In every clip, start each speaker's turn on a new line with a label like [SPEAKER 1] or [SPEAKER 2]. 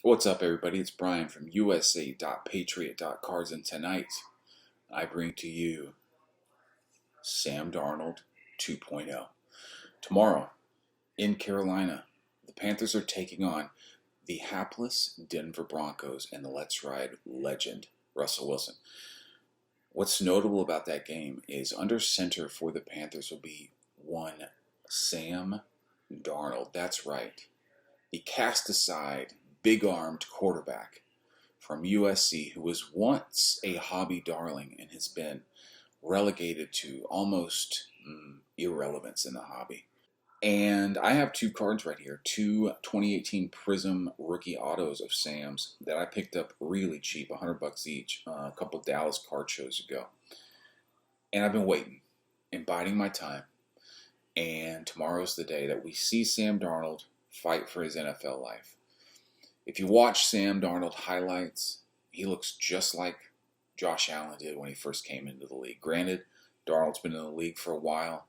[SPEAKER 1] What's up, everybody? It's Brian from USA.Patriot.Cards, and tonight I bring to you Sam Darnold 2.0. Tomorrow in Carolina, the Panthers are taking on the hapless Denver Broncos and the Let's Ride legend, Russell Wilson. What's notable about that game is under center for the Panthers will be one Sam Darnold. That's right. The cast aside, big-armed quarterback from USC who was once a hobby darling and has been relegated to almost irrelevance in the hobby. And I have two cards right here, two 2018 Prism rookie autos of Sam's that I picked up really cheap, $100 each, a couple of Dallas card shows ago. And I've been waiting and biding my time. And tomorrow's the day that we see Sam Darnold fight for his NFL life. If you watch Sam Darnold highlights, he looks just like Josh Allen did when he first came into the league. Granted, Darnold's been in the league for a while,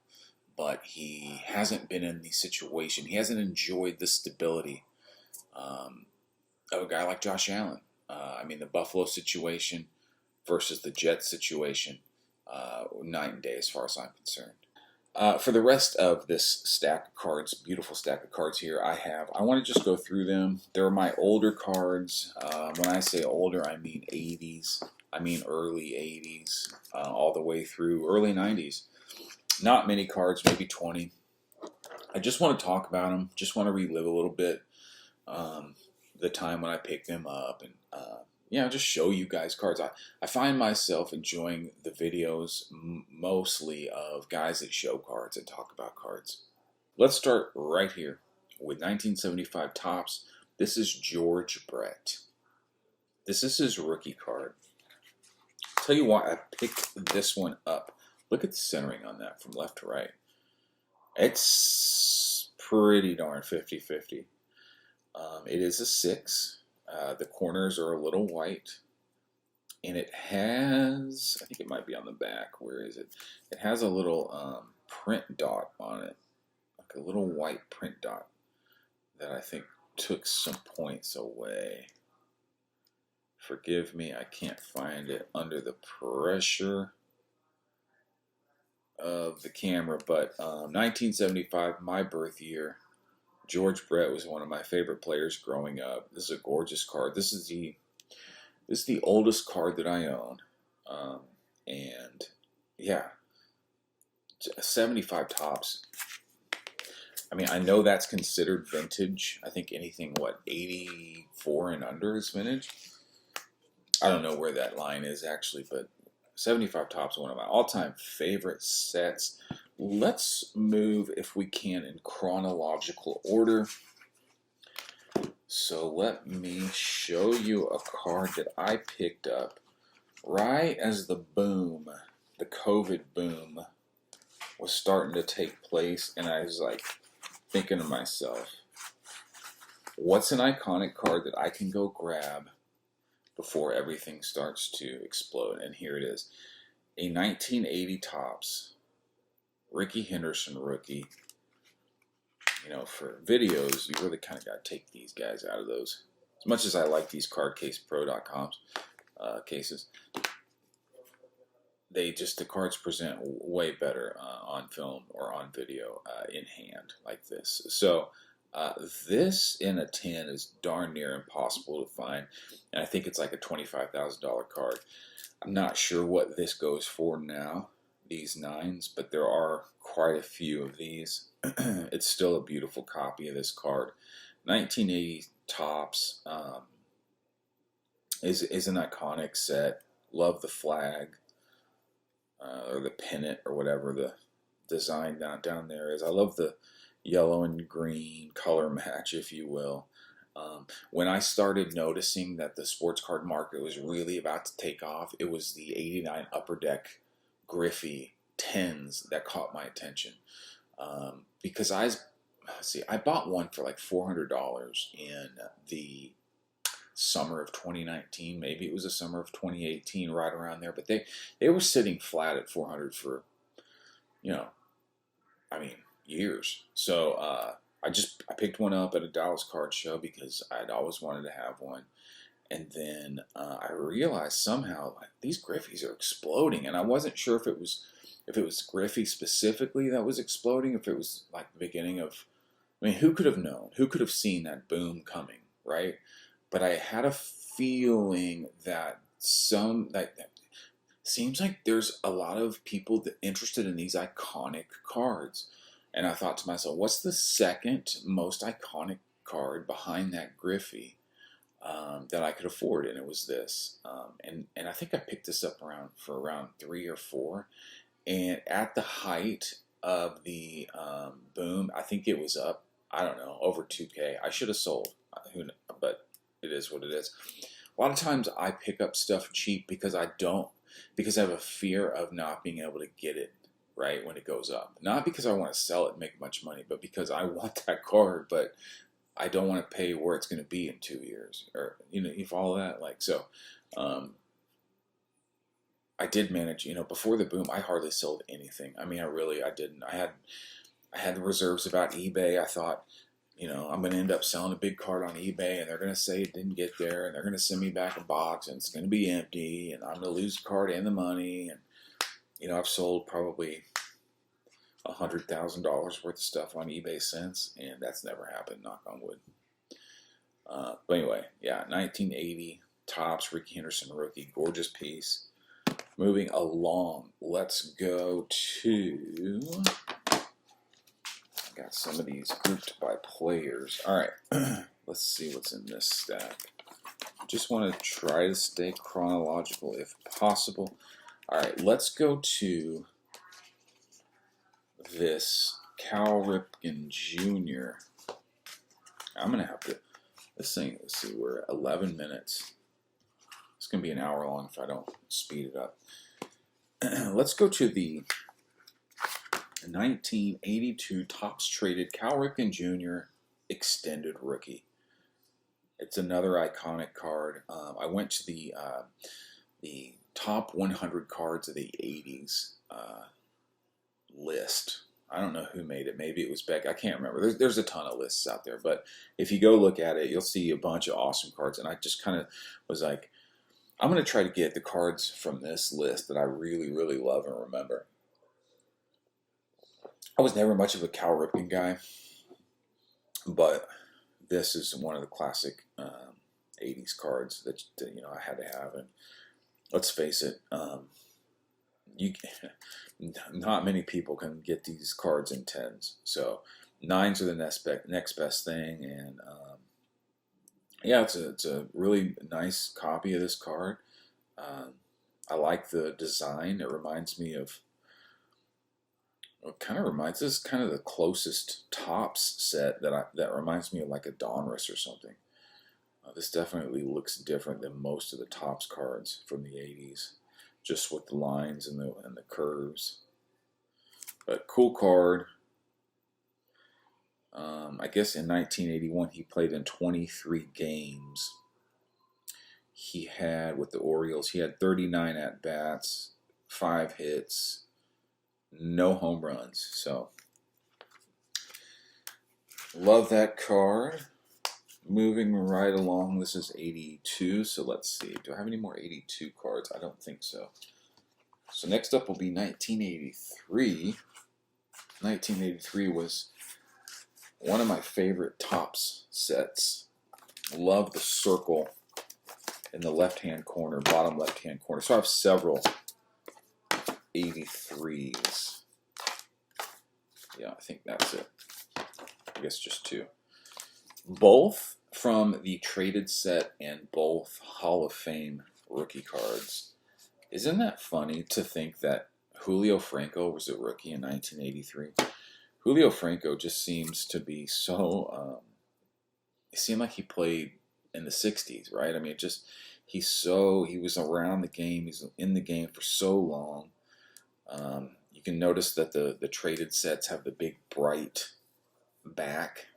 [SPEAKER 1] but he hasn't been in the situation. He hasn't enjoyed the stability of a guy like Josh Allen. The Buffalo situation versus the Jets situation, night and day as far as I'm concerned. For the rest of this stack of cards, beautiful stack of cards here I want to just go through them. They're my older cards. When I say older, I mean 80s. I mean early 80s, all the way through early 90s. Not many cards, maybe 20. I just want to talk about them. Just want to relive a little bit the time when I picked them up and just show you guys cards. I find myself enjoying the videos mostly of guys that show cards and talk about cards. Let's start right here with 1975 Topps. This is George Brett. This is his rookie card. I'll tell you why I picked this one up. Look at the centering on that from left to right. It's pretty darn 50-50. It is a 6. The corners are a little white, and it has, I think it might be on the back, where is it? It has a little print dot on it, like a little white print dot that I think took some points away. Forgive me, I can't find it under the pressure of the camera, but 1975, my birth year. George Brett was one of my favorite players growing up. This is a gorgeous card. This is the oldest card that I own, and yeah, 75 Topps. I know that's considered vintage. I think anything 84 and under is vintage. I don't know where that line is actually, but 75 Topps is one of my all-time favorite sets. Let's move, if we can, in chronological order. So let me show you a card that I picked up right as the boom, the COVID boom, was starting to take place, and I was like thinking to myself, what's an iconic card that I can go grab before everything starts to explode? And here it is, a 1980 Topps Ricky Henderson rookie. For videos, you really kind of got to take these guys out of those. As much as I like these cardcasepro.com's cases, the cards present way better on film or on video in hand like this. So this in a tin is darn near impossible to find, and I think it's like a $25,000 card. I'm not sure what this goes for now, these 9s, but there are quite a few of these. It's still a beautiful copy of this card. 1980 Topps is an iconic set. Love the flag or the pennant or whatever the design down there is. I love the yellow and green color match, if you will. When I started noticing that the sports card market was really about to take off, it was the 89 Upper Deck Griffey 10s that caught my attention. Because I bought one for like $400 in the summer of 2019. Maybe it was the summer of 2018, right around there. But they were sitting flat at $400 for, years. So I picked one up at a Dallas card show because I'd always wanted to have one. And then I realized somehow like these Griffies are exploding, and I wasn't sure if it was Griffey specifically that was exploding, if it was like the beginning of. I mean, who could have known? Who could have seen that boom coming, right? But I had a feeling that that seems like there's a lot of people that interested in these iconic cards, and I thought to myself, what's the second most iconic card behind that Griffey? That I could afford, and it was this. And I think I picked this up for around 3 or 4. And at the height of the boom, I think it was up. I don't know, over 2K. I should have sold, but it is what it is. A lot of times I pick up stuff cheap because I have a fear of not being able to get it right when it goes up. Not because I want to sell it and make much money, but because I want that card, but I don't want to pay where it's going to be in 2 years, or you follow that, like so. I did manage, before the boom, I hardly sold anything. I mean, I didn't. I had the reserves about eBay. I thought, I'm going to end up selling a big card on eBay, and they're going to say it didn't get there, and they're going to send me back a box, and it's going to be empty, and I'm going to lose the card and the money, and I've sold probably $100,000 worth of stuff on eBay since, and that's never happened, knock on wood. But anyway, yeah, 1980 Topps Rickey Henderson rookie, gorgeous piece. Moving along, let's go to. I got some of these grouped by players. All right, let's see what's in this stack. Just want to try to stay chronological if possible. All right, let's go to this Cal Ripken Jr. I'm going to have to, this thing, let's see, we're at 11 minutes. It's going to be an hour long if I don't speed it up. Let's go to the 1982 Topps Traded Cal Ripken Jr. Extended Rookie. It's another iconic card. I went to the top 100 cards of the 80s list. I don't know who made it. Maybe it was Beck. I can't remember. There's a ton of lists out there. But if you go look at it, you'll see a bunch of awesome cards. And I just kind of was like, I'm going to try to get the cards from this list that I really, really love and remember. I was never much of a Cal Ripken guy, but this is one of the classic 80s cards that I had to have. And let's face it, not many people can get these cards in 10s. So 9s are the next best thing, and yeah, it's a really nice copy of this card. I like the design. It reminds me of. It kind of reminds us kind of the closest Topps set that reminds me of like a Donruss or something. This definitely looks different than most of the Topps cards from the 80s, just with the lines and the curves. But cool card. I guess in 1981 he played in 23 games. He had, with the Orioles, he had 39 at-bats, 5 hits, no home runs. So, love that card. Moving right along, this is 82, so let's see. Do I have any more 82 cards? I don't think so. So next up will be 1983. 1983 was one of my favorite Topps sets. Love the circle in the left-hand corner, bottom left-hand corner. So I have several 83s. Yeah, I think that's it. I guess just 2. Both from the traded set and both Hall of Fame rookie cards. Isn't that funny to think that Julio Franco was a rookie in 1983? Julio Franco just seems to be so, it seemed like he played in the 60s, right? I mean, he was around the game, he's in the game for so long. You can notice that the traded sets have the big bright back,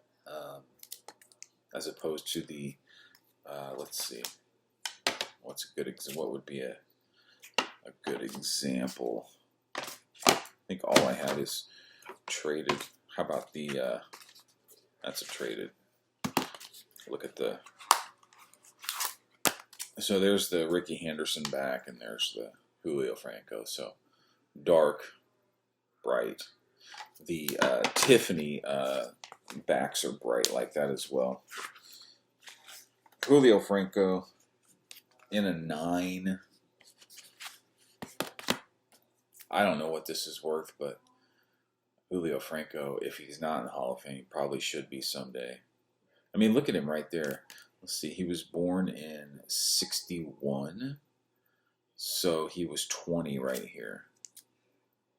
[SPEAKER 1] as opposed to the, let's see, what would be a good example? I think all I have is traded. How about the That's a traded. Look at the. So there's the Ricky Henderson back, and there's the Julio Franco. So dark, bright. The Tiffany backs are bright like that as well. Julio Franco in a 9. I don't know what this is worth, but Julio Franco, if he's not in the Hall of Fame, probably should be someday. I mean, look at him right there. Let's see. He was born in 61. So he was 20 right here.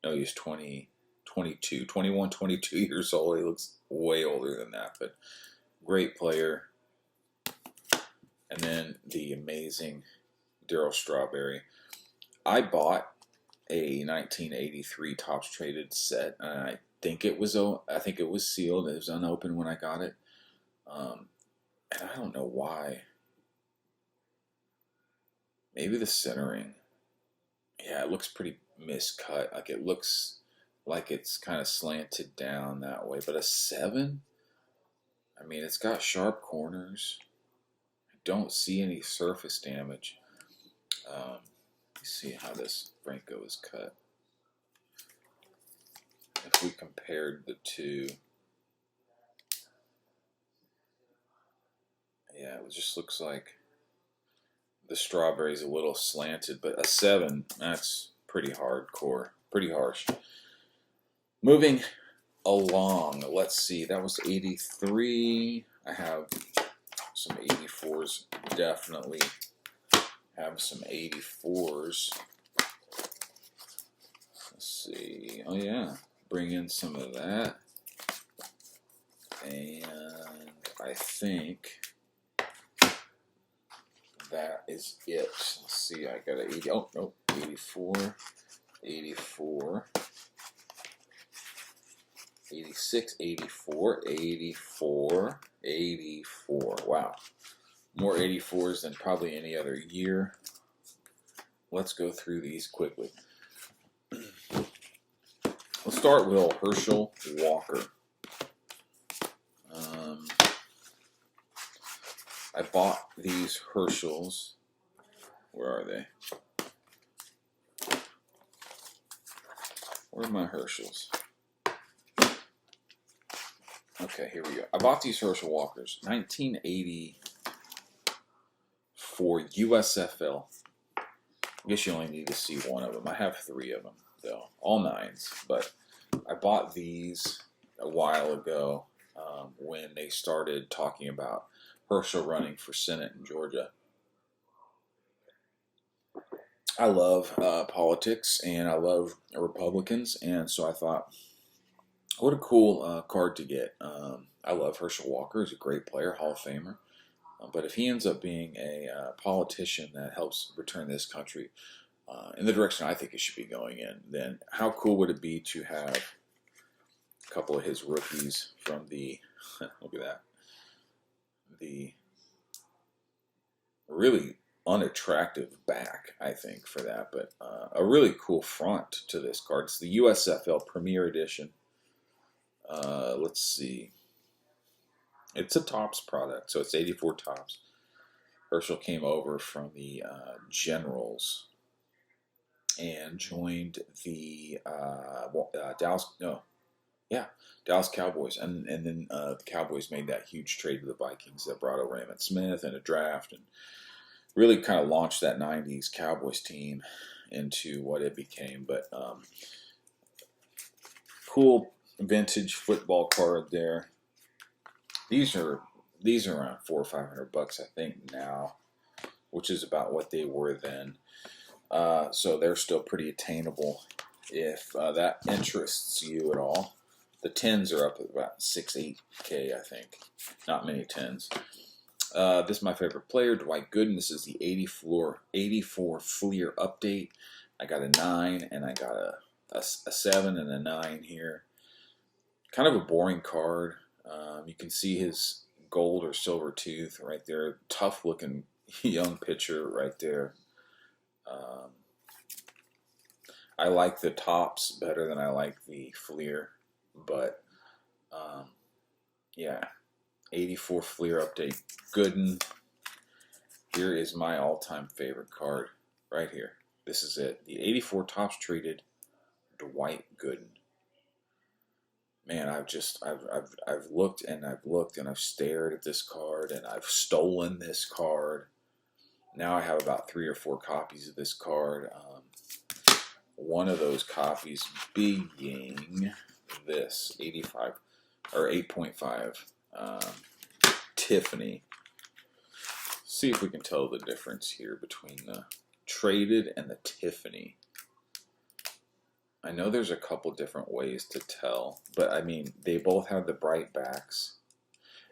[SPEAKER 1] No, he was 20, 22, 21, 22 years old. He looks way older than that, but great player. And then the amazing Darryl Strawberry. I bought a 1983 Topps Traded set, and I think it was sealed. It was unopened when I got it. And I don't know why. Maybe the centering. Yeah, it looks pretty miscut. Like it looks like it's kind of slanted down that way. But a 7? I mean, it's got sharp corners. I don't see any surface damage. Let's see how this Franco is cut. If we compared the two. Yeah, it just looks like the Strawberry's a little slanted, but a 7, that's pretty hardcore, pretty harsh. Moving along, let's see, that was 83. I have some 84s, definitely have some 84s. Let's see, oh yeah, bring in some of that. And I think that is it. Let's see, I got an 80. Oh, no, 84, 84, 86, 84, 84, 84. Wow. More 84s than probably any other year. Let's go through these quickly. Let's start with Herschel Walker. I bought these Herschels. Where are they? Where are my Herschels? Okay, here we go. I bought these Herschel Walkers. 1984 USFL. I guess you only need to see one of them. I have 3 of them, though. All 9s. But I bought these a while ago when they started talking about Herschel running for Senate in Georgia. I love politics, and I love Republicans, and so I thought, what a cool card to get. I love Herschel Walker. He's a great player, Hall of Famer. But if he ends up being a politician that helps return this country in the direction I think it should be going in, then how cool would it be to have a couple of his rookies from the, look at that, the really unattractive back, I think, for that, but a really cool front to this card. It's the USFL Premier Edition. Let's see. It's a Topps product, so it's 84 Topps. Herschel came over from the Generals and joined the Dallas Cowboys, and then the Cowboys made that huge trade to the Vikings that brought over Emmitt Smith in a draft and really kind of launched that 90s Cowboys team into what it became. But cool vintage football card there. These are around $400 or $500, I think, now, which is about what they were then. So they're still pretty attainable if that interests you at all. The 10s are up at about 6-8K, I think. Not many 10s. This is my favorite player, Dwight Gooden. This is the 84 Fleer update. I got a 9, and I got a 7 and a 9 here. Kind of a boring card. You can see his gold or silver tooth right there. Tough looking young pitcher right there. I like the Topps better than I like the Fleer, but Yeah, 84 Fleer Update Gooden. Here is my all-time favorite card, right here. This is it. The 84 Topps Treated Dwight Gooden. Man, I've looked and I've looked and I've stared at this card and I've stolen this card. Now I have about 3 or 4 copies of this card. One of those copies being this 85 or 8.5 Tiffany. See if we can tell the difference here between the traded and the Tiffany. I know there's a couple different ways to tell, but I mean, they both have the bright backs.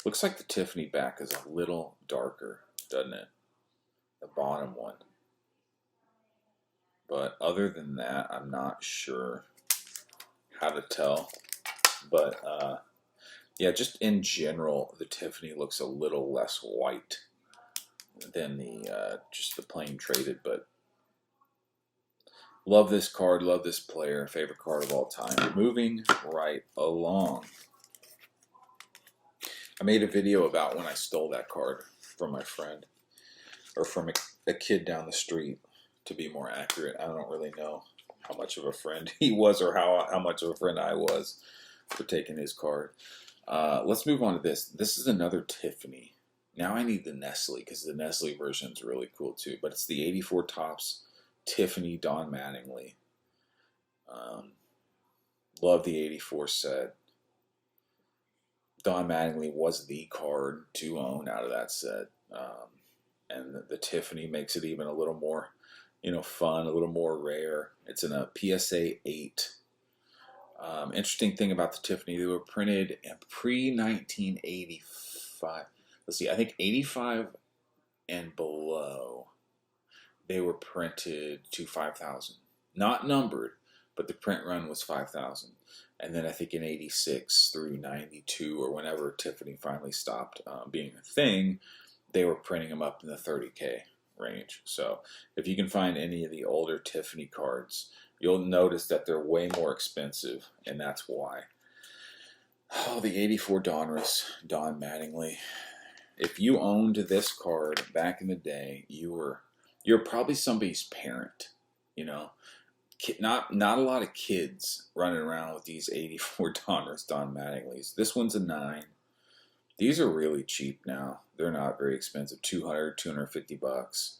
[SPEAKER 1] Looks like the Tiffany back is a little darker, doesn't it? The bottom one. But other than that, I'm not sure how to tell. But yeah, just in general, the Tiffany looks a little less white than the just the plain traded. But love this card, love this player, favorite card of all time. Moving right along. I made a video about when I stole that card from my friend, or from a kid down the street, to be more accurate. I don't really know how much of a friend he was, or how much of a friend I was for taking his card. Let's move on to this. This is another Tiffany. Now I need the Nestle, because the Nestle version is really cool too. But it's the 84 Topps Tiffany Don Mattingly. Love the 84 set. Don Mattingly was the card to own out of that set. And the Tiffany makes it even a little more, fun, a little more rare. It's in a PSA 8. Interesting thing about the Tiffany, they were printed in pre-1985. Let's see, I think 85 and below, they were printed to 5,000. Not numbered, but the print run was 5,000. And then I think in 86 through 92, or whenever Tiffany finally stopped being a thing, they were printing them up in the 30K range. So if you can find any of the older Tiffany cards, you'll notice that they're way more expensive, and that's why. Oh, the 84 Donruss, Don Mattingly. If you owned this card back in the day, you're probably somebody's parent, Not a lot of kids running around with these 84 Donruss, Don Mattinglys. This one's a 9. These are really cheap now. They're not very expensive, $250.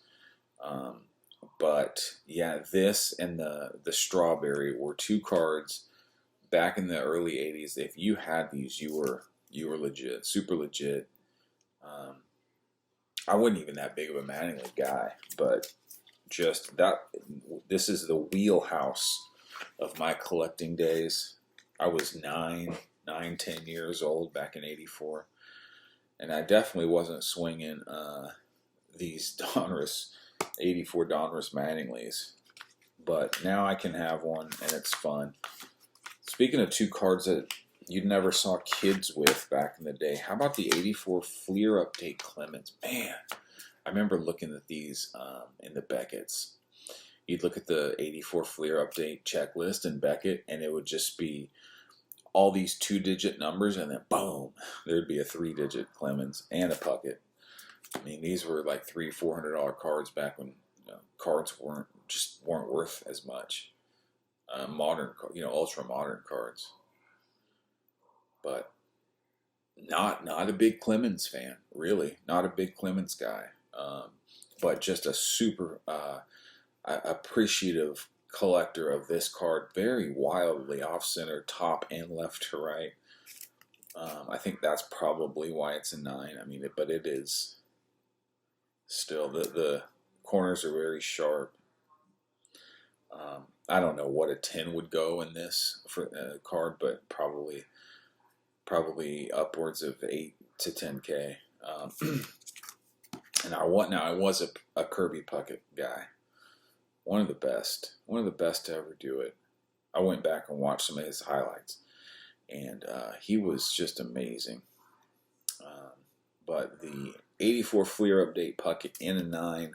[SPEAKER 1] But yeah, this and the strawberry were 2 cards back in the early 80s. If you had these, you were legit, super legit. I wasn't even that big of a Mattingly guy, but just that, this is the wheelhouse of my collecting days. I was 10 years old back in 84. And I definitely wasn't swinging these Donruss, 84 Donruss Mattinglys. But now I can have one, and it's fun. Speaking of 2 cards that you never saw kids with back in the day, how about the 84 Fleer Update Clemens? Man, I remember looking at these in the Beckett's. You'd look at the 84 Fleer Update checklist in Beckett, and it would just be all these 2-digit numbers, and then boom, there'd be a 3-digit Clemens and a Puckett. I mean, these were like $300-$400 cards back when cards weren't worth as much. Modern, ultra modern cards. But not a big Clemens fan, really. Not a big Clemens guy. But just a super appreciative collector of this card. Very wildly off-center, top and left to right. I think that's probably why it's a 9. I mean, but it is still, the corners are very sharp. I don't know what a 10 would go in this for card, but probably upwards of 8 to 10K. And I was a Kirby Puckett guy. One of the best to ever do it. I went back and watched some of his highlights, and he was just amazing. But the 84 Fleer Update Puckett in a 9,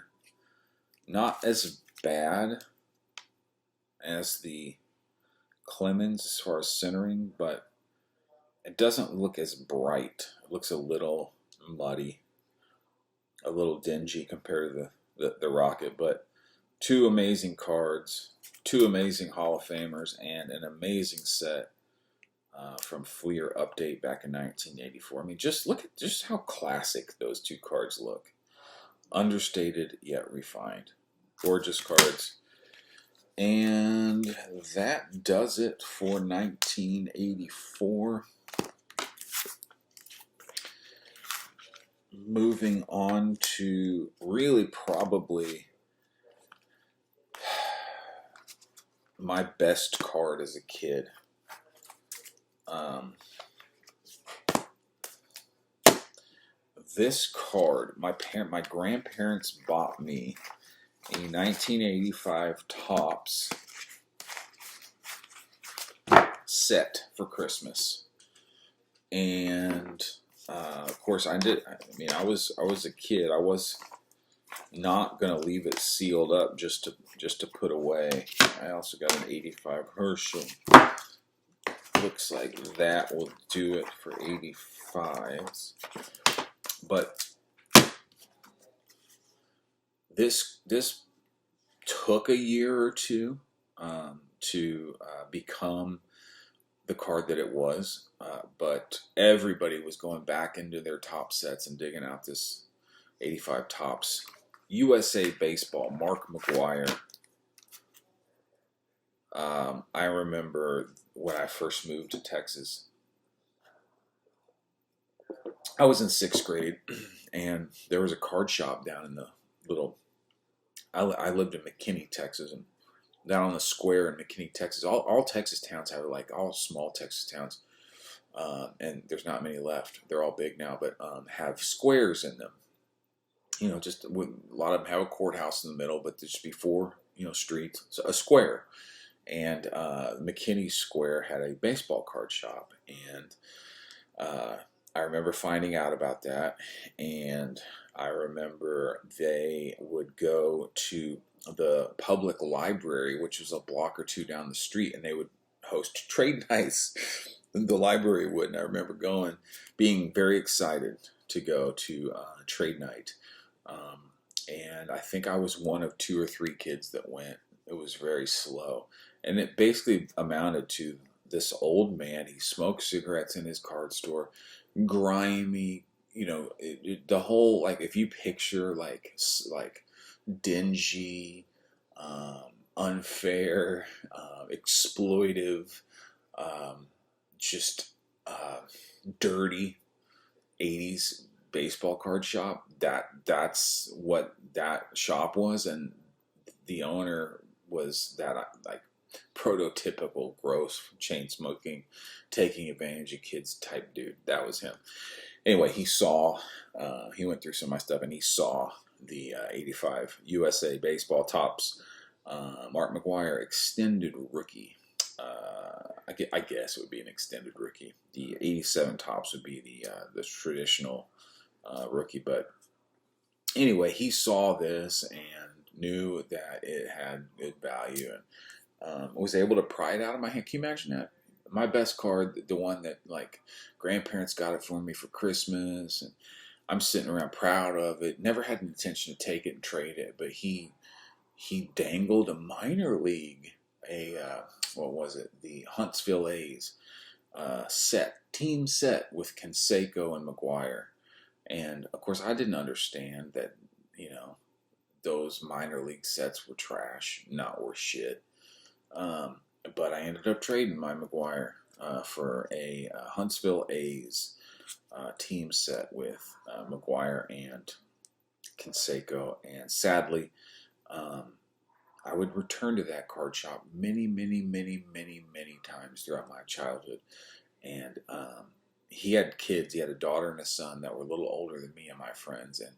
[SPEAKER 1] not as bad as the Clemens as far as centering, but it doesn't look as bright. It looks a little muddy, a little dingy compared to the Rocket, but two amazing cards, two amazing Hall of Famers, and an amazing set from Fleer Update back in 1984. I mean, just look at just how classic those two cards look. Understated yet refined. Gorgeous cards. And that does it for 1984. Moving on to really probably my best card as a kid. This card, my grandparents bought me a 1985 Topps set for Christmas, and of course I did. I mean, I was a kid. I was not gonna leave it sealed up just to put away. I also got an 85 Herschel. Looks like that will do it for 85s. But this took a year or two to become the card that it was. But everybody was going back into their top sets and digging out this 85 Topps. USA Baseball, Mark McGwire. I remember when I first moved to Texas. I was in 6th grade, and there was a card shop down in the little. I lived in McKinney, Texas, and down on the square in McKinney, Texas. All Texas towns have, like, all small Texas towns, and there's not many left. They're all big now, but have squares in them. You know, just a lot of them have a courthouse in the middle, but there's before streets, so a square. And McKinney Square had a baseball card shop, and I remember finding out about that, and I remember they would go to the public library, which was a block or two down the street, and they would host trade nights. The library would, and I remember being very excited to go to trade night. And I think I was one of 2 or 3 kids that went. It was very slow, and it basically amounted to this old man. He smoked cigarettes in his card store. Grimy, the whole, like, if you picture like dingy, unfair, exploitive, just dirty 80s baseball card shop, that's what that shop was. And the owner was that, like, prototypical gross chain smoking, taking advantage of kids type dude. That was him. Anyway, he went through some of my stuff, and he saw the 85 USA Baseball Topps Mark McGwire extended rookie. I guess it would be an extended rookie. The 87 Topps would be the traditional rookie. But anyway, he saw this and knew that it had good value, and was able to pry it out of my hand. Can you imagine that? My best card, the one that, like, grandparents got it for me for Christmas, and I'm sitting around proud of it. Never had an intention to take it and trade it, but he dangled a minor league, what was it? The Huntsville A's team set with Canseco and McGwire. And of course, I didn't understand that, those minor league sets were trash, not worth shit. But I ended up trading my McGwire for a Huntsville A's team set with McGwire and Canseco. And sadly, I would return to that card shop many, many, many, many, many times throughout my childhood. And he had kids. He had a daughter and a son that were a little older than me and my friends. And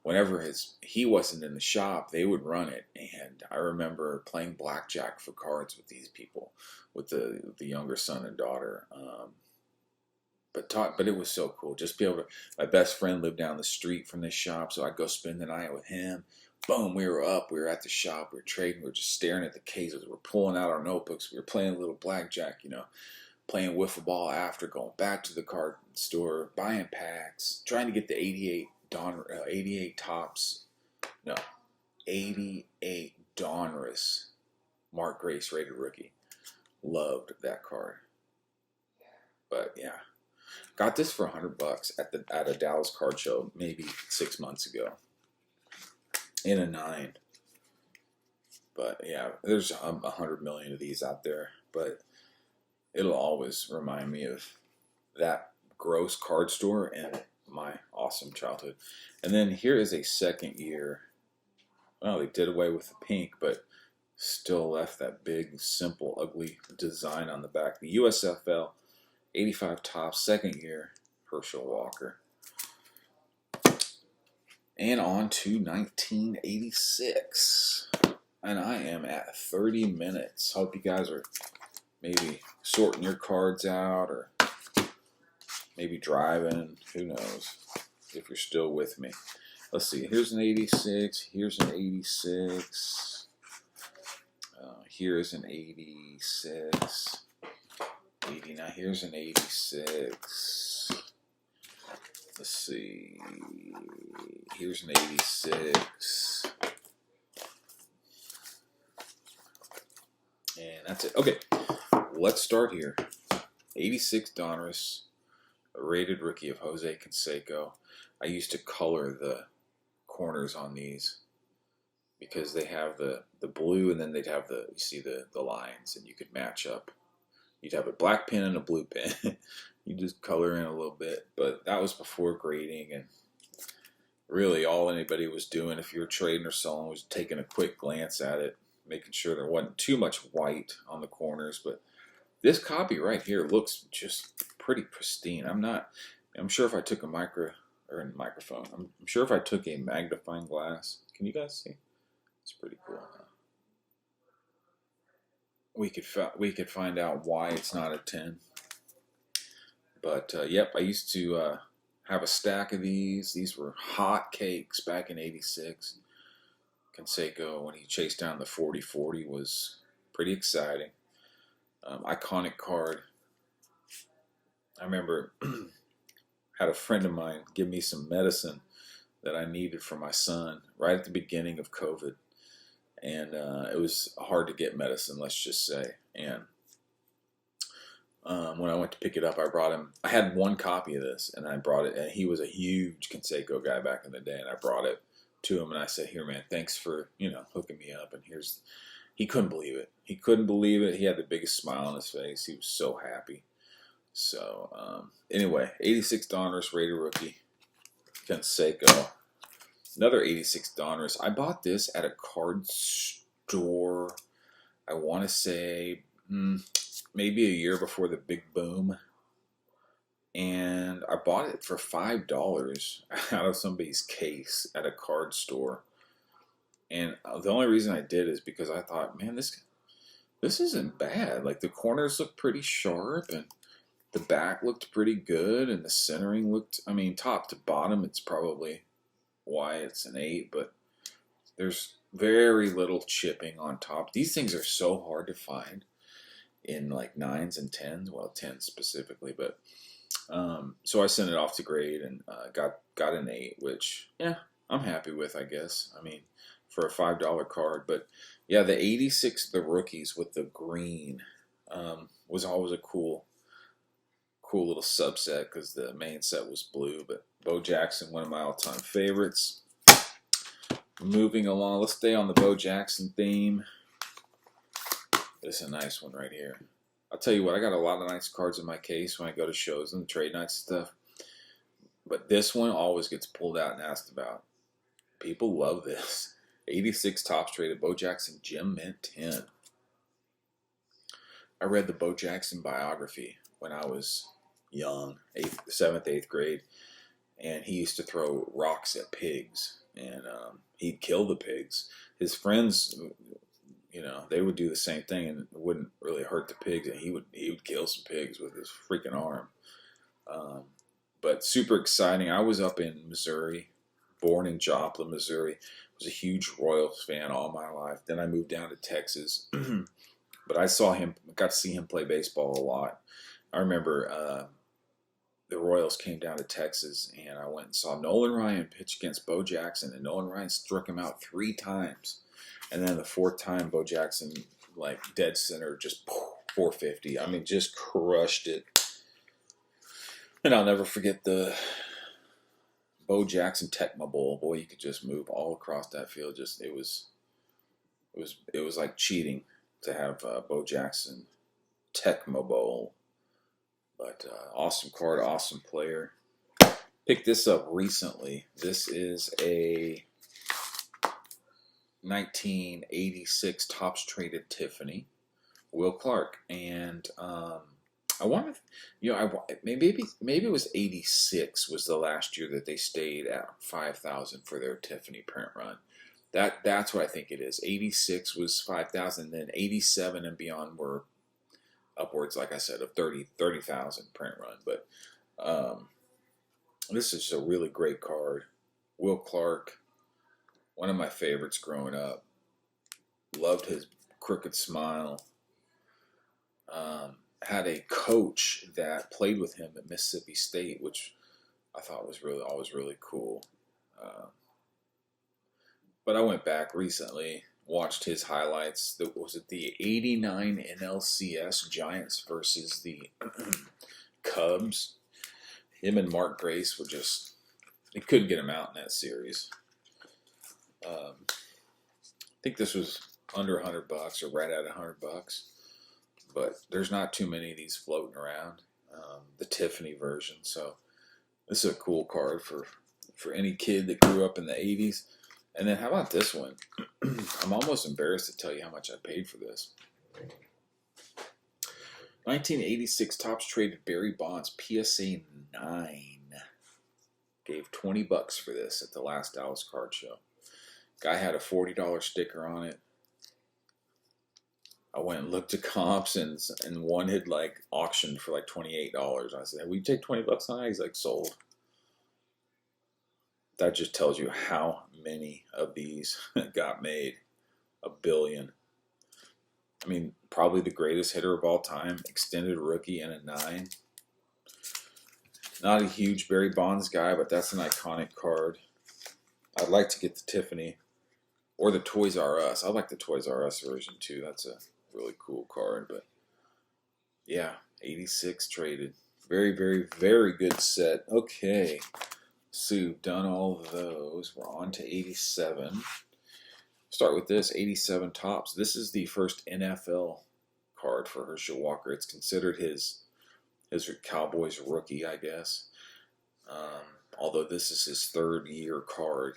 [SPEAKER 1] whenever he wasn't in the shop, they would run it. And I remember playing blackjack for cards with these people, with the younger son and daughter. But it was so cool. Just be able to. My best friend lived down the street from this shop, so I'd go spend the night with him. Boom, we were up. We were at the shop. We were trading. We were just staring at the cases. We were pulling out our notebooks. We were playing a little blackjack. playing wiffle ball after, going back to the card store, buying packs, trying to get the 88 tops. No, 88 Donruss Mark Grace rated rookie. Loved that card. But yeah, got this for $100 at a Dallas card show maybe 6 months ago in a 9. But yeah, there's 100 million of these out there. But it'll always remind me of that gross card store and my awesome childhood. And then here is a second year. Well, they did away with the pink, but still left that big, simple, ugly design on the back. The USFL 85 Topps, second year, Herschel Walker. And on to 1986. And I am at 30 minutes. Hope you guys are maybe sorting your cards out or maybe driving. Who knows if you're still with me. Let's see. Here's an 86. Here's an 86. Here's an 86. 89. Here's an 86. Let's see. Here's an 86. And that's it. Okay, let's start here. 86 Donruss, a rated rookie of Jose Canseco. I used to color the corners on these because they have the blue, and then they'd have you see the lines, and you could match up. You'd have a black pen and a blue pen. You just color in a little bit, but that was before grading, and really all anybody was doing if you were trading or selling was taking a quick glance at it, making sure there wasn't too much white on the corners. But this copy right here looks just pretty pristine. I'm sure if I took I'm sure if I took a magnifying glass, can you guys see? It's pretty cool. We could find out why it's not a 10. But yep, I used to have a stack of these. These were hot cakes back in '86. Canseco, when he chased down the 40-40, was pretty exciting. Iconic card. I remember had a friend of mine give me some medicine that I needed for my son right at the beginning of COVID. And it was hard to get medicine, let's just say. And when I went to pick it up, I had one copy of this, and I brought it, and he was a huge Canseco guy back in the day, and I brought it to him, and I said, here, man, thanks for, hooking me up. And he couldn't believe it. He couldn't believe it. He had the biggest smile on his face. He was so happy. So, anyway, 86 Donruss rated rookie, Canseco. Another 86 Donruss. I bought this at a card store, I want to say, maybe a year before the big boom. And I bought it for $5 out of somebody's case at a card store. And the only reason I did is because I thought, man, this isn't bad. Like, the corners look pretty sharp, and the back looked pretty good, and the centering looked, top to bottom, it's probably why it's an 8, but there's very little chipping on top. These things are so hard to find in like 9s and 10s, well, 10s specifically, but so I sent it off to grade and got an 8, which, yeah, I'm happy with, I guess. For a $5 card. But yeah, the 86, the rookies with the green, was always a cool little subset because the main set was blue. But Bo Jackson, one of my all-time favorites. Moving along, let's stay on the Bo Jackson theme. This is a nice one right here. I'll tell you what, I got a lot of nice cards in my case when I go to shows and trade nights and stuff. But this one always gets pulled out and asked about. People love this. 86 Topps traded Bo Jackson Gem Mint 10. I read the Bo Jackson biography when I was young, 7th, 8th grade, and he used to throw rocks at pigs, and he'd kill the pigs. His friends, they would do the same thing, and it wouldn't really hurt the pigs, and he would kill some pigs with his freaking arm. But super exciting. I was up in Missouri, born in Joplin, Missouri. Was a huge Royals fan all my life. Then I moved down to Texas, but I got to see him play baseball a lot. I remember the Royals came down to Texas, and I went and saw Nolan Ryan pitch against Bo Jackson, and Nolan Ryan struck him out 3 times. And then the 4th time, Bo Jackson, like dead center, just 450. I mean, just crushed it. And I'll never forget the Bo Jackson Tecmo Bowl. Boy, you could just move all across that field. Just it was like cheating to have Bo Jackson Tecmo Bowl. But awesome card, awesome player. Picked this up recently. This is a 1986 Topps Traded Tiffany, Will Clark, and I wanted, maybe it was 86 was the last year that they stayed at 5,000 for their Tiffany print run. That's what I think it is. 86 was 5,000, then 87 and beyond were upwards, like I said, of 30,000 print run. But this is a really great card. Will Clark, one of my favorites growing up. Loved his crooked smile. Had a coach that played with him at Mississippi State, which I thought was always really cool. But I went back recently, watched his highlights. Was it the 89 NLCS Giants versus the Cubs? Him and Mark Grace were just, they couldn't get him out in that series. I think this was under $100 or right at $100. But there's not too many of these floating around. The Tiffany version. So this is a cool card for any kid that grew up in the 80s. And then how about this one? I'm almost embarrassed to tell you how much I paid for this. 1986 Topps Traded Barry Bonds PSA 9. Gave $20 for this at the last Dallas Card Show. Guy had a $40 sticker on it. I went and looked at comps, and one had like auctioned for like $28. I said, "Will you take $20 on it?" He's like, "Sold." That just tells you how many of these got made. 1 billion. I mean, probably the greatest hitter of all time. Extended rookie and a 9. Not a huge Barry Bonds guy, but that's an iconic card. I'd like to get the Tiffany or the Toys R Us. I like the Toys R Us version too. That's a really cool card. But yeah, 86 traded. Very, very, very good set. Okay. So we've done all of those. We're on to 87. Start with this, 87 Topps. This is the first NFL card for Herschel Walker. It's considered his Cowboys rookie, I guess. Although this is his 3rd year card.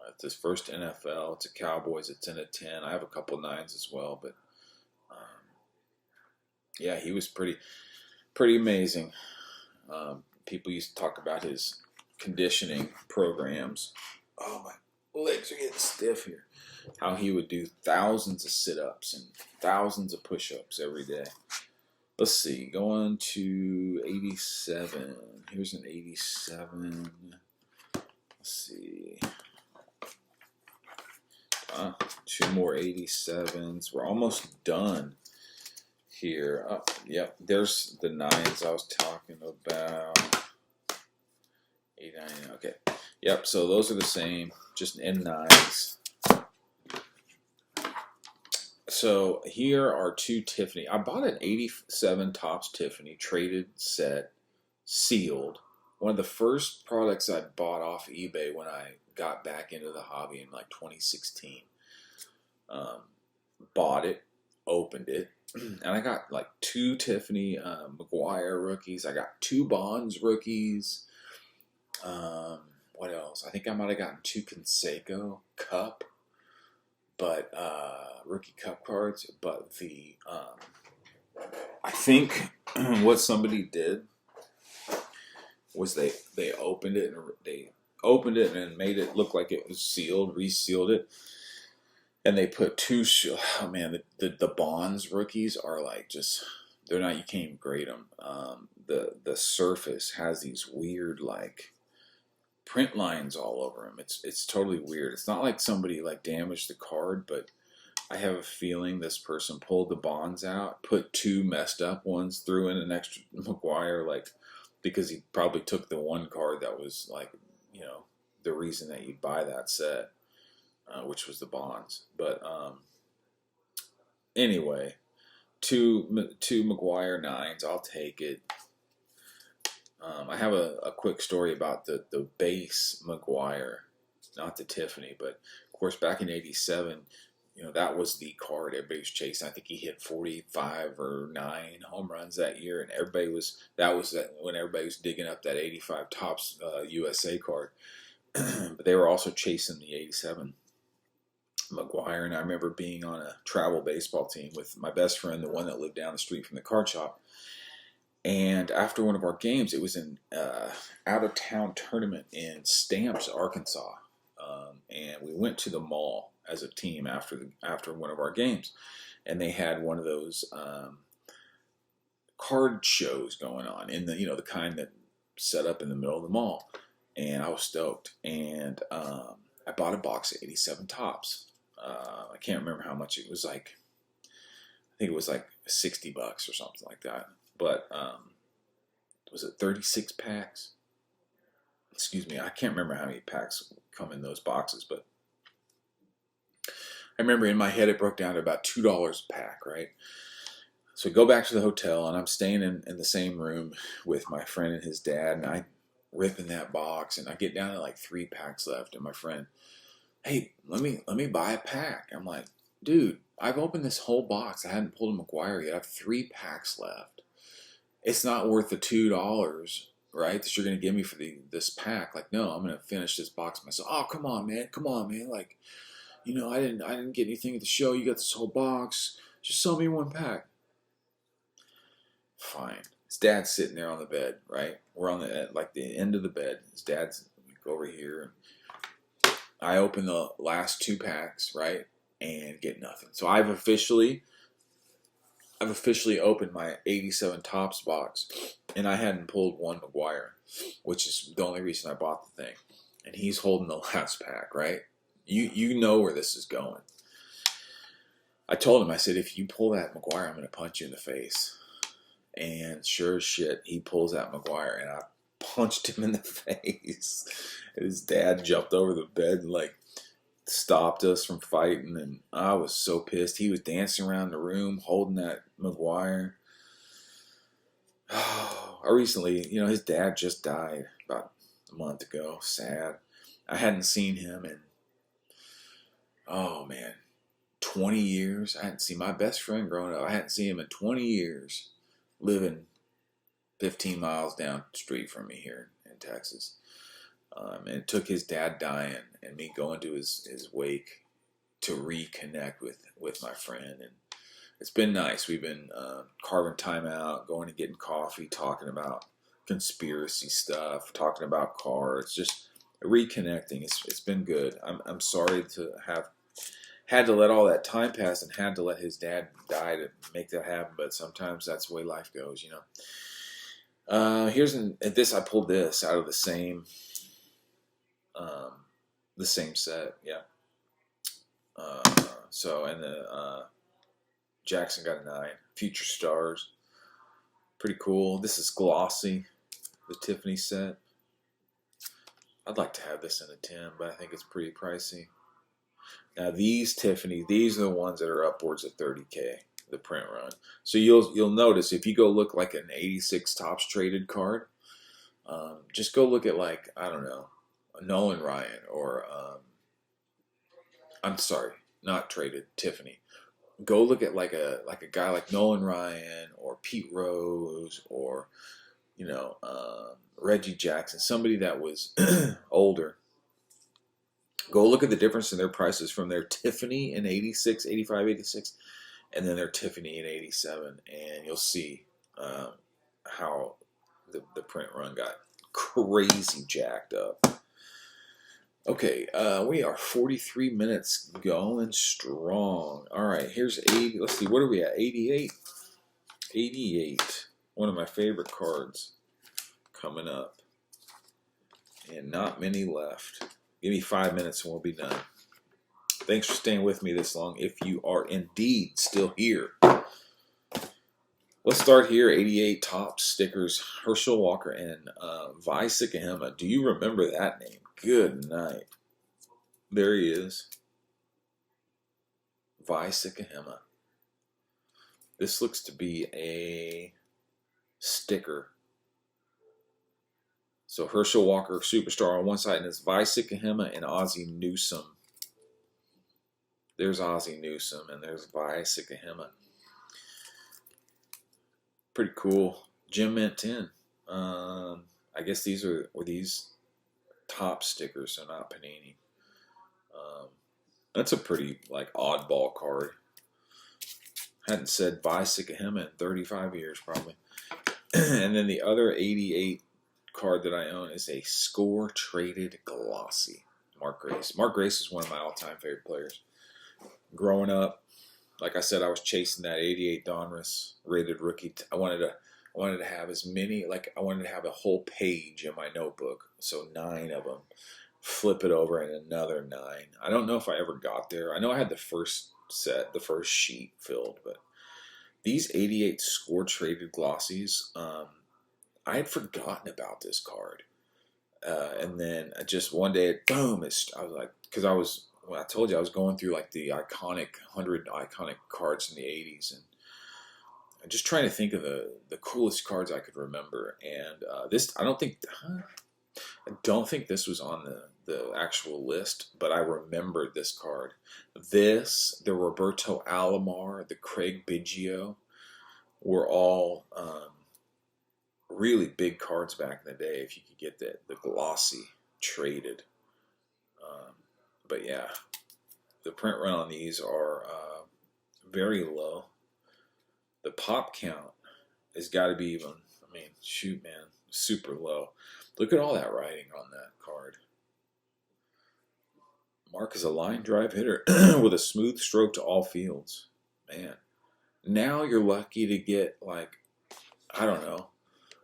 [SPEAKER 1] It's his first NFL. It's a Cowboys. It's in a 10. I have a couple 9s as well, but yeah, he was pretty amazing. People used to talk about his conditioning programs. Oh, my legs are getting stiff here. How he would do thousands of sit-ups and thousands of push-ups every day. Let's see, going to 87. Here's an 87. Let's see. 2 more 87s. We're almost done here. Oh, yep, there's the 9s I was talking about. 89, okay. Yep, so those are the same, just in 9s. So here are 2 Tiffany. I bought an 87 Topps Tiffany traded set, sealed. One of the first products I bought off eBay when I got back into the hobby in like 2016. Bought it, opened it, and I got like 2 Tiffany McGuire rookies. I got 2 Bonds rookies. What else? I think I might have gotten 2 Canseco Cup, but rookie Cup cards. But the I think what somebody did was they opened it and made it look like it was sealed, resealed it, and they put 2. Oh man, the Bonds rookies are like just, they're not, you can't even grade them. The surface has these weird like print lines all over them. It's totally weird. It's not like somebody like damaged the card, but I have a feeling this person pulled the bonds out, put two messed up ones, threw in an extra McGuire, like, because he probably took the one card that was like, you know, the reason that you buy that set, which was the bonds. But anyway, two McGuire nines, I'll take it. I have a quick story about the base McGuire, not the Tiffany, but of course back in '87, you know, that was the card everybody was chasing. I think he hit 45 or 9 home runs that year, and that was when everybody was digging up that 85 Topps USA card. But they were also chasing the '87 McGuire, and I remember being on a travel baseball team with my best friend, the one that lived down the street from the card shop. And after one of our games, it was an out-of-town tournament in Stamps, Arkansas, and we went to the mall as a team after one of our games, and they had one of those card shows going on in the kind that set up in the middle of the mall, and I was stoked, and I bought a box of '87 Topps. I can't remember how much it was. Like, I think it was like $60 or something like that. But was it 36 packs? Excuse me, I can't remember how many packs come in those boxes, but I remember in my head it broke down to about $2 a pack, right? So we go back to the hotel, and I'm staying in the same room with my friend and his dad, and I rip in that box, and I get down to like 3 packs left, and my friend, hey, let me buy a pack. I'm like, dude, I've opened this whole box. I hadn't pulled a McGuire yet. I have 3 packs left. It's not worth the $2, right, that you're going to give me for this pack. Like, no, I'm going to finish this box myself. Oh, come on, man. Like, you know, I didn't get anything at the show. You got this whole box. Just sell me 1 pack. Fine. His dad's sitting there on the bed, right? We're on the end of the bed. His dad's over here. I open the last 2 packs, right, and get nothing. So I've officially opened my '87 Topps box, and I hadn't pulled 1 McGuire, which is the only reason I bought the thing. And he's holding the last pack, right? You know where this is going. I told him, I said, if you pull that McGuire, I'm going to punch you in the face. And sure as shit, he pulls that McGuire, and I punched him in the face. And his dad jumped over the bed and like stopped us from fighting, and I was so pissed. He was dancing around the room holding that McGuire. I recently, his dad just died about a month ago. Sad. I hadn't seen him in, oh man, 20 years. I hadn't seen my best friend growing up. I hadn't seen him in 20 years, living 15 miles down the street from me here in Texas. And it took his dad dying and me going to his wake to reconnect with my friend. And it's been nice. We've been carving time out, going and getting coffee, talking about conspiracy stuff, talking about cards, just reconnecting. It's been good. I'm sorry to have had to let all that time pass and had to let his dad die to make that happen, but sometimes that's the way life goes, I pulled this out of the same set, yeah. Jackson got a 9. Future Stars, pretty cool. This is glossy, the Tiffany set. I'd like to have this in a 10, but I think it's pretty pricey. Now these Tiffany, these are the ones that are upwards of $30K, the print run. So you'll notice if you go look like an '86 Topps traded card, just go look at like, I don't know, a Nolan Ryan or I'm sorry, not traded, Tiffany. Go look at like a guy like Nolan Ryan or Pete Rose or Reggie Jackson, somebody that was older. Go look at the difference in their prices from their Tiffany in 86, 85, 86, and then their Tiffany in 87, and you'll see how the print run got crazy jacked up. Okay, we are 43 minutes going strong. All right, here's 80. Let's see, what are we at? 88? 88. One of my favorite cards coming up. And not many left. Give me 5 minutes and we'll be done. Thanks for staying with me this long, if you are indeed still here. Let's start here. 88 top stickers. Herschel Walker and Vi Sikahema. Do you remember that name? Good night. There he is. Vi Sikahema. This looks to be a sticker. So Herschel Walker, superstar on one side, and it's Vi Sikahema and Ozzie Newsome. There's Ozzie Newsome, and there's Vi Sikahema. Pretty cool. Jim Mint 10. I guess these were these top stickers, so not Panini. That's a pretty oddball card. Hadn't said Vi Sikahema in 35 years probably. And then the other 88 card that I own is a score traded glossy. Mark Grace. Mark Grace is one of my all-time favorite players. Growing up, like I said, I was chasing that 88 Donruss rated rookie. I wanted to have as many, I wanted to have a whole page in my notebook. So 9 of them. Flip it over and another 9. I don't know if I ever got there. I know I had the first set, the first sheet filled, but these 88 score traded glossies, I had forgotten about this card. And then just one day, boom, I was like, because when I told you I was going through the iconic 100 iconic cards in the 80s, and I'm just trying to think of the coolest cards I could remember. And I don't think this was on the actual list, but I remembered this card. The Roberto Alomar, the Craig Biggio were all really big cards back in the day if you could get the glossy traded. But yeah, the print run on these are very low. The pop count has got to be even, shoot, man, super low. Look at all that writing on that card. Mark is a line drive hitter with a smooth stroke to all fields. Man, now you're lucky to get I don't know,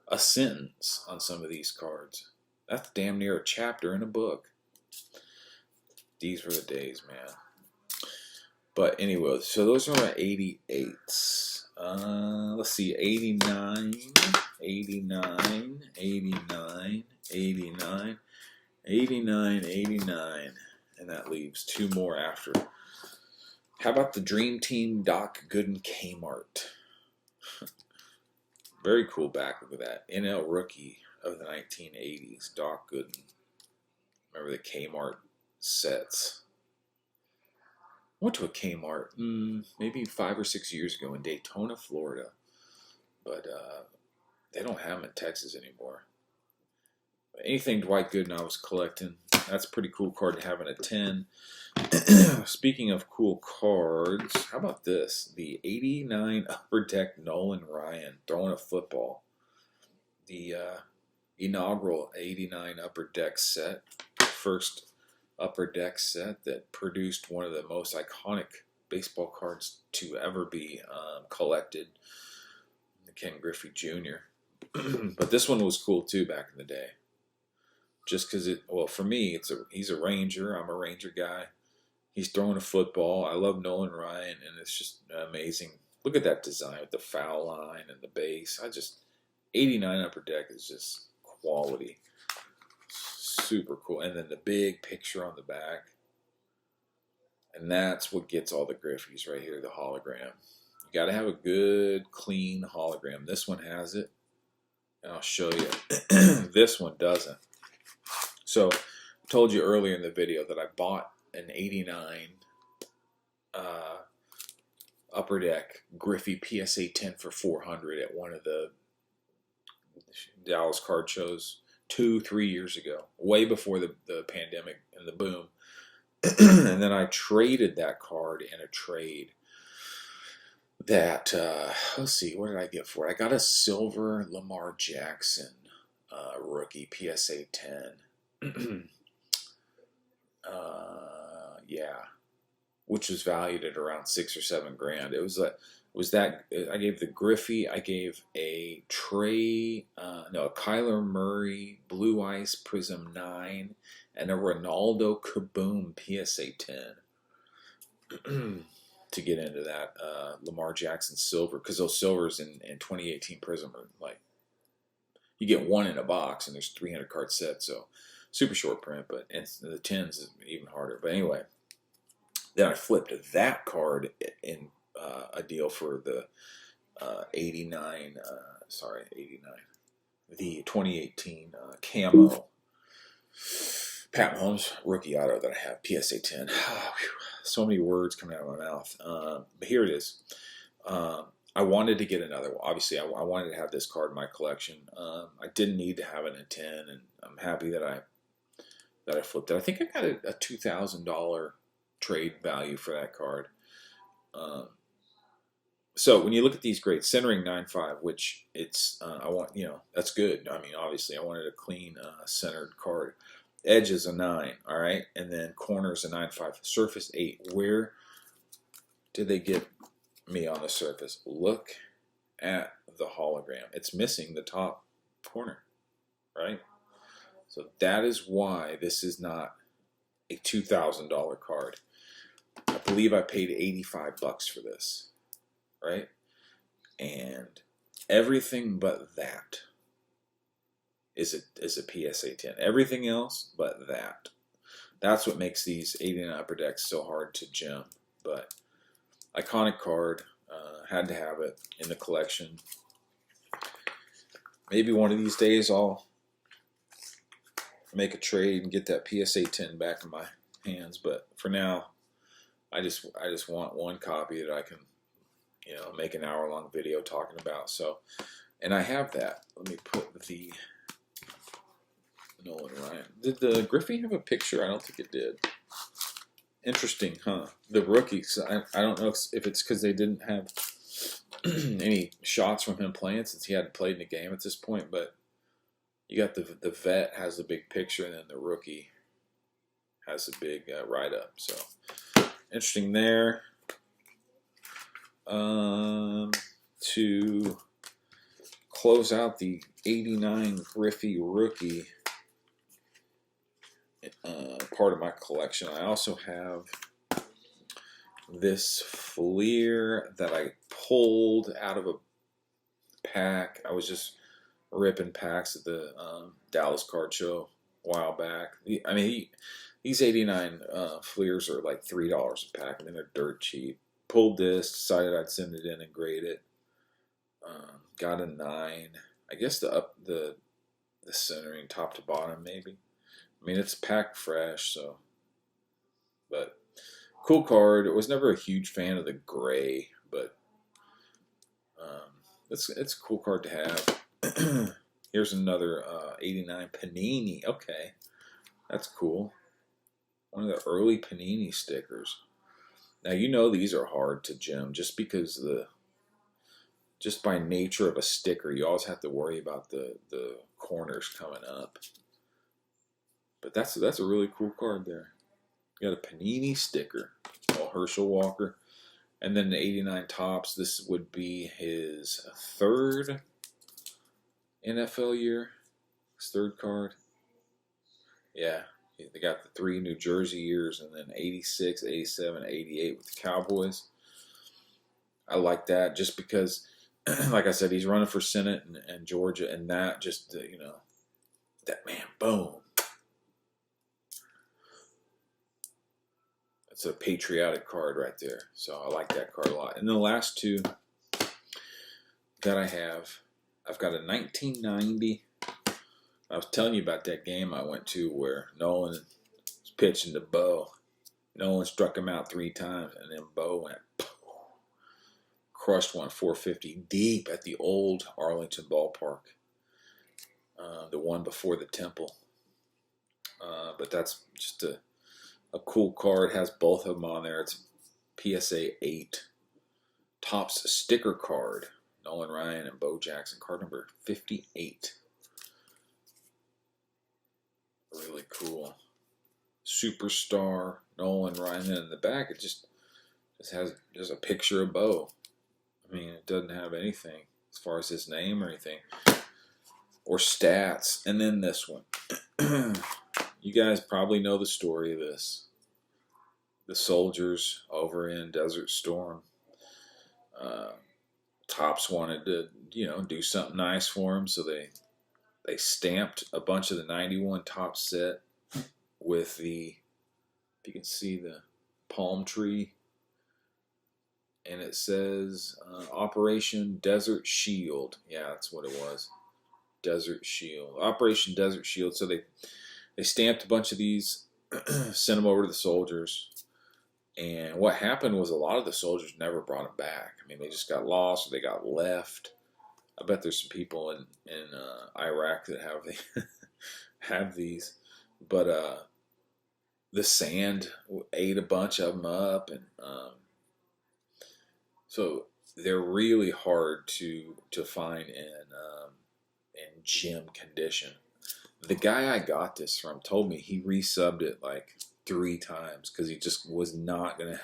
[SPEAKER 1] a sentence on some of these cards. That's damn near a chapter in a book. These were the days, man. But anyway, so those are my 88s. Let's see, 89, 89, 89, 89, 89, 89. And that leaves 2 more after. How about the Dream Team Doc Gooden Kmart? Very cool back with that. NL rookie of the 1980s, Doc Gooden. Remember the Kmart sets? I went to a Kmart maybe 5 or 6 years ago in Daytona, Florida. But they don't have them in Texas anymore. But anything Dwight Gooden I was collecting. That's a pretty cool card to have in a 10. Speaking of cool cards, how about this? The 89 Upper Deck Nolan Ryan throwing a football. The inaugural 89 Upper Deck set. First Upper Deck set that produced one of the most iconic baseball cards to ever be collected. Ken Griffey Jr. But this one was cool too back in the day. Just because for me, he's a Ranger. I'm a Ranger guy. He's throwing a football. I love Nolan Ryan, and it's just amazing. Look at that design with the foul line and the base. 89 Upper Deck is just quality. Super cool. And then the big picture on the back. And that's what gets all the Griffies right here, the hologram. You got to have a good, clean hologram. This one has it. And I'll show you. This one doesn't. So, I told you earlier in the video that I bought an 89 Upper Deck Griffey PSA 10 for $400 at one of the Dallas card shows 2-3 years ago, way before the pandemic and the boom. And then I traded that card in a trade that, let's see, what did I get for it? I got a silver Lamar Jackson rookie PSA 10. Yeah, which was valued at around $6 or $7 grand. It was that I gave the Griffey, I gave a Kyler Murray Blue Ice Prism 9 and a Ronaldo Kaboom PSA 10. to get into that Lamar Jackson silver, because those silvers in 2018 Prism are like, you get one in a box and there's 300 card set, so super short print, but the 10s is even harder. But anyway, then I flipped that card in a deal for the 89, the 2018 camo Pat Mahomes rookie auto that I have, PSA 10. So many words coming out of my mouth. But here it is. I wanted to get another one. Obviously, I wanted to have this card in my collection. I didn't need to have it in 10, and I'm happy that I flipped it. I think I got a $2,000 trade value for that card. So when you look at these grades, centering 9.5, which it's I want, that's good. I mean, obviously, I wanted a clean centered card. Edge is a 9, all right, and then corners a 9.5. Surface 8. Where did they get me on the surface? Look at the hologram. It's missing the top corner, right? So that is why this is not a $2,000 card. I believe I paid $85 for this, right? And everything but that is a PSA 10. Everything else but that. That's what makes these 89 upper decks so hard to gem. But iconic card, had to have it in the collection. Maybe one of these days I'll make a trade and get that PSA 10 back in my hands. But for now, I just want one copy that I can, make an hour-long video talking about. So, and I have that. Let me put the Nolan Ryan. Did the Griffey have a picture? I don't think it did. Interesting, huh? The rookies. I don't know if it's because they didn't have any shots from him playing, since he hadn't played in the game at this point. But you got the vet has the big picture, and then the rookie has a big write-up. So interesting there. To close out the 89 Griffey rookie part of my collection, I also have this Fleer that I pulled out of a pack. I was just ripping packs at the Dallas Card Show a while back. These 89 Fleers are like $3 a pack. I mean, they're dirt cheap. Pulled this, decided I'd send it in and grade it. Got a 9. I guess the centering top to bottom maybe. I mean, it's packed fresh, so. But cool card. I was never a huge fan of the gray, but it's a cool card to have. Here's another 89 Panini. Okay, that's cool. One of the early Panini stickers. Now, these are hard to gem just because just by nature of a sticker, you always have to worry about the corners coming up. But that's a really cool card there. You got a Panini sticker, Herschel Walker, and then the 89 Topps. This would be his third NFL year, his third card. Yeah, they got the 3 New Jersey years, and then 86, 87, 88 with the Cowboys. I like that just because, like I said, he's running for Senate and Georgia, and that just, that man, boom. It's a patriotic card right there. So I like that card a lot. And the last two that I have, I've got a 1990. I was telling you about that game I went to where Nolan was pitching to Bo. Nolan struck him out 3 times, and then Bo went, crushed one 450 deep at the old Arlington ballpark. The one before the Temple. But that's just a cool card. Has both of them on there. It's PSA 8 Topps sticker card. Nolan Ryan and Bo Jackson. Card number 58. Really cool. Superstar Nolan Ryan. And in the back, it just has a picture of Bo. I mean, it doesn't have anything as far as his name or anything. Or stats. And then this one. You guys probably know the story of this. the soldiers over in Desert Storm. Uh, Topps wanted to, do something nice for him, so they stamped a bunch of the '91 Topps set with the, if you can see the palm tree, and it says Operation Desert Shield. Yeah, that's what it was. Desert Shield. Operation Desert Shield. So they stamped a bunch of these, sent them over to the soldiers. And what happened was a lot of the soldiers never brought them back. I mean, they just got lost or they got left. I bet there's some people in Iraq that have have these. But the sand ate a bunch of them up. And so they're really hard to find in gym condition. The guy I got this from told me he resubbed it like 3 times because he just was not gonna.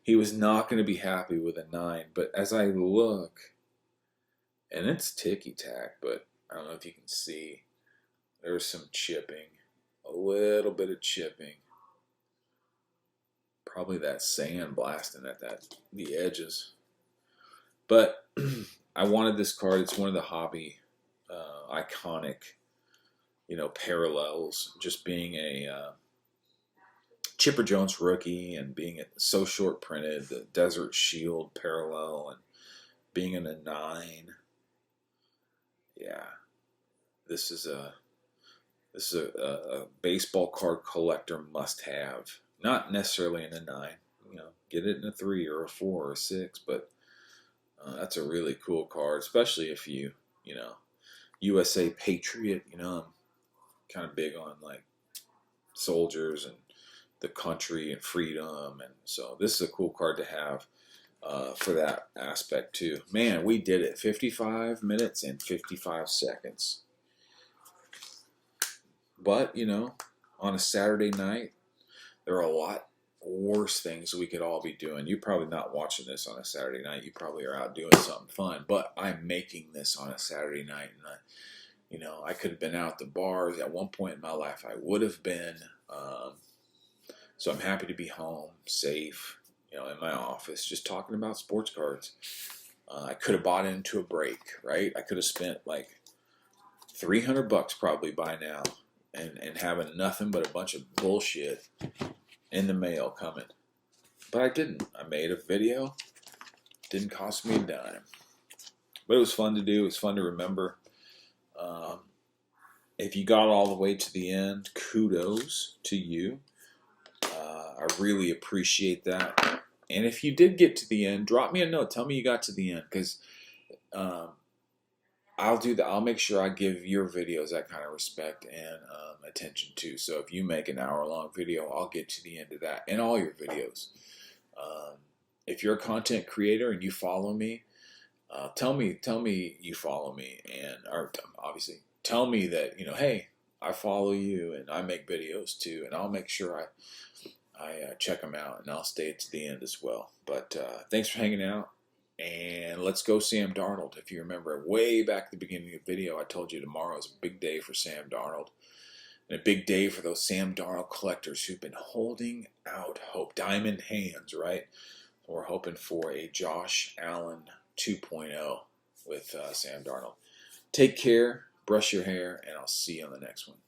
[SPEAKER 1] He was not gonna be happy with a 9. But as I look, and it's ticky tack, but I don't know if you can see. There's some chipping, a little bit of chipping. Probably that sand blasting at the edges. But I wanted this card. It's one of the hobby iconic, parallels. Just being a Chipper Jones rookie and being so short printed, the Desert Shield parallel, and being in a 9. Yeah, this is a baseball card collector must have. Not necessarily in a 9. Get it in a 3 or a 4 or a 6, but that's a really cool card, especially if you USA Patriot. I'm kind of big on like soldiers and the country and freedom, and so this is a cool card to have for that aspect too. Man, we did it. 55 minutes and 55 seconds. But on a Saturday night, there are a lot worse things we could all be doing. You're probably not watching this on a Saturday night. You probably are out doing something fun. But I'm making this on a Saturday night, and I could have been out at the bars at one point in my life. I would have been. So I'm happy to be home, safe, in my office, just talking about sports cards. I could have bought into a break, right? I could have spent like $300 probably by now, and having nothing but a bunch of bullshit in the mail coming. But I didn't. I made a video. Didn't cost me a dime. But it was fun to do. It was fun to remember. If you got all the way to the end, kudos to you. I really appreciate that. And if you did get to the end, drop me a note. Tell me you got to the end, because I'll do that. I'll make sure I give your videos that kind of respect and attention too. So if you make an hour-long video, I'll get to the end of that and all your videos. If you're a content creator and you follow me, tell me you follow me, or obviously tell me that hey, I follow you and I make videos too, and I'll make sure I check them out, and I'll stay to the end as well. But thanks for hanging out. And let's go Sam Darnold. If you remember way back at the beginning of the video, I told you tomorrow is a big day for Sam Darnold. And a big day for those Sam Darnold collectors who've been holding out hope. Diamond hands, right? We're hoping for a Josh Allen 2.0 with Sam Darnold. Take care, brush your hair, and I'll see you on the next one.